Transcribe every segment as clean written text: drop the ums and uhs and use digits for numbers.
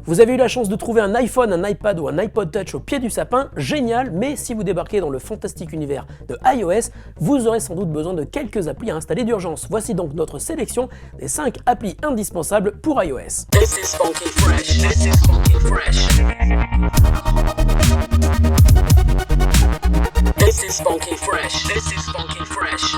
Vous avez eu la chance de trouver un iPhone, un iPad ou un iPod Touch au pied du sapin, génial, mais si vous débarquez dans le fantastique univers de iOS, vous aurez sans doute besoin de quelques applis à installer d'urgence. Voici donc notre sélection des 5 applis indispensables pour iOS. This is funky fresh. This is funky fresh. This is funky fresh. This is funky fresh.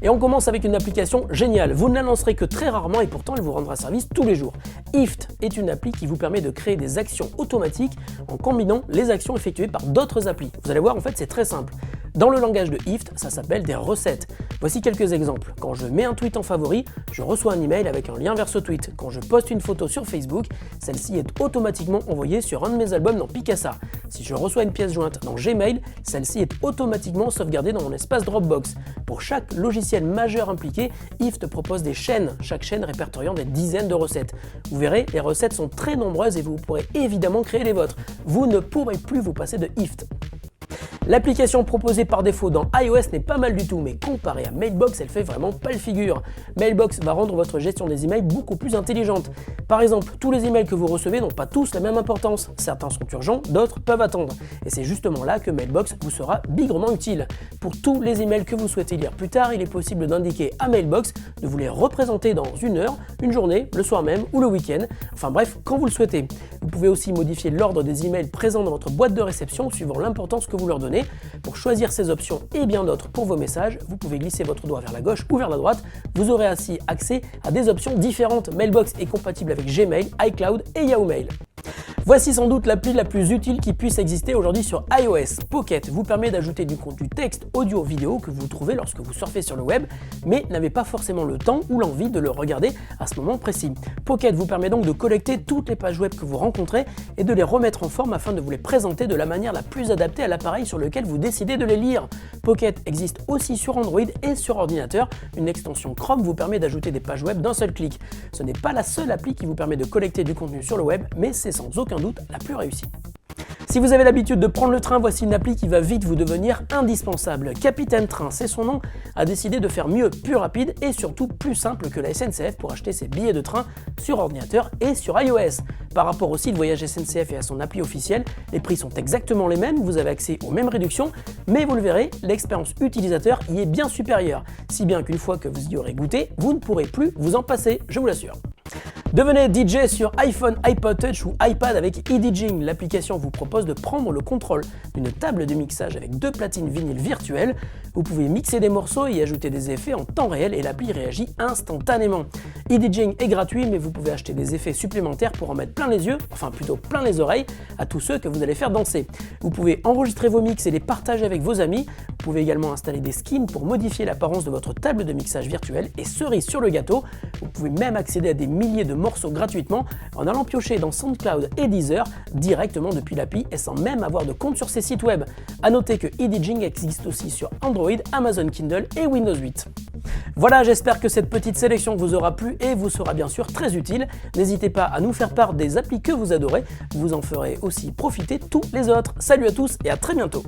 Et on commence avec une application géniale. Vous ne la lancerez que très rarement et pourtant elle vous rendra service tous les jours. Ift est une appli qui vous permet de créer des actions automatiques en combinant les actions effectuées par d'autres applis. Vous allez voir, en fait, c'est très simple. Dans le langage de Ift, ça s'appelle des recettes. Voici quelques exemples. Quand je mets un tweet en favori, je reçois un email avec un lien vers ce tweet. Quand je poste une photo sur Facebook, celle-ci est automatiquement envoyée sur un de mes albums dans Picasa. Si je reçois une pièce jointe dans Gmail, celle-ci est automatiquement sauvegardée dans mon espace Dropbox. Pour chaque logiciel majeur impliqué, Ift propose des chaînes, chaque chaîne répertoriant des dizaines de recettes. Vous verrez, les recettes sont très nombreuses et vous pourrez évidemment créer les vôtres. Vous ne pourrez plus vous passer de Ift. L'application proposée par défaut dans iOS n'est pas mal du tout, mais comparée à Mailbox, elle fait vraiment pâle figure. Mailbox va rendre votre gestion des emails beaucoup plus intelligente. Par exemple, tous les emails que vous recevez n'ont pas tous la même importance. Certains sont urgents, d'autres peuvent attendre. Et c'est justement là que Mailbox vous sera bigrement utile. Pour tous les emails que vous souhaitez lire plus tard, il est possible d'indiquer à Mailbox de vous les représenter dans une heure, une journée, le soir même ou le week-end. Enfin bref, quand vous le souhaitez. Vous pouvez aussi modifier l'ordre des emails présents dans votre boîte de réception suivant l'importance que vous leur donnez. Pour choisir ces options et bien d'autres pour vos messages, vous pouvez glisser votre doigt vers la gauche ou vers la droite. Vous aurez ainsi accès à des options différentes. Mailbox est compatible avec Gmail, iCloud et Yahoo Mail. Voici sans doute l'appli la plus utile qui puisse exister aujourd'hui sur iOS. Pocket vous permet d'ajouter du contenu texte, audio, vidéo que vous trouvez lorsque vous surfez sur le web, mais n'avez pas forcément le temps ou l'envie de le regarder à ce moment précis. Pocket vous permet donc de collecter toutes les pages web que vous rencontrez et de les remettre en forme afin de vous les présenter de la manière la plus adaptée à l'appareil sur lequel vous décidez de les lire. Pocket existe aussi sur Android et sur ordinateur. Une extension Chrome vous permet d'ajouter des pages web d'un seul clic. Ce n'est pas la seule appli qui vous permet de collecter du contenu sur le web, mais c'est sans aucun doute la plus réussie. Si vous avez l'habitude de prendre le train, voici une appli qui va vite vous devenir indispensable. Capitaine Train, c'est son nom, a décidé de faire mieux, plus rapide et surtout plus simple que la SNCF pour acheter ses billets de train sur ordinateur et sur iOS. Par rapport au site Voyage SNCF et à son appli officielle, les prix sont exactement les mêmes, vous avez accès aux mêmes réductions, mais vous le verrez, l'expérience utilisateur y est bien supérieure. Si bien qu'une fois que vous y aurez goûté, vous ne pourrez plus vous en passer, je vous l'assure. Devenez DJ sur iPhone, iPod Touch ou iPad avec eDJing. L'application vous propose de prendre le contrôle d'une table de mixage avec 2 platines vinyles virtuelles. Vous pouvez mixer des morceaux et y ajouter des effets en temps réel et l'appli réagit instantanément. eDJing est gratuit, mais vous pouvez acheter des effets supplémentaires pour en mettre plein les yeux, enfin plutôt plein les oreilles, à tous ceux que vous allez faire danser. Vous pouvez enregistrer vos mix et les partager avec vos amis. Vous pouvez également installer des skins pour modifier l'apparence de votre table de mixage virtuelle et cerise sur le gâteau, vous pouvez même accéder à des milliers de morceaux gratuitement en allant piocher dans SoundCloud et Deezer directement depuis l'appli et sans même avoir de compte sur ces sites web. A noter que eDJing existe aussi sur Android, Amazon Kindle et Windows 8. Voilà, j'espère que cette petite sélection vous aura plu et vous sera bien sûr très utile. N'hésitez pas à nous faire part des applis que vous adorez, vous en ferez aussi profiter tous les autres. Salut à tous et à très bientôt.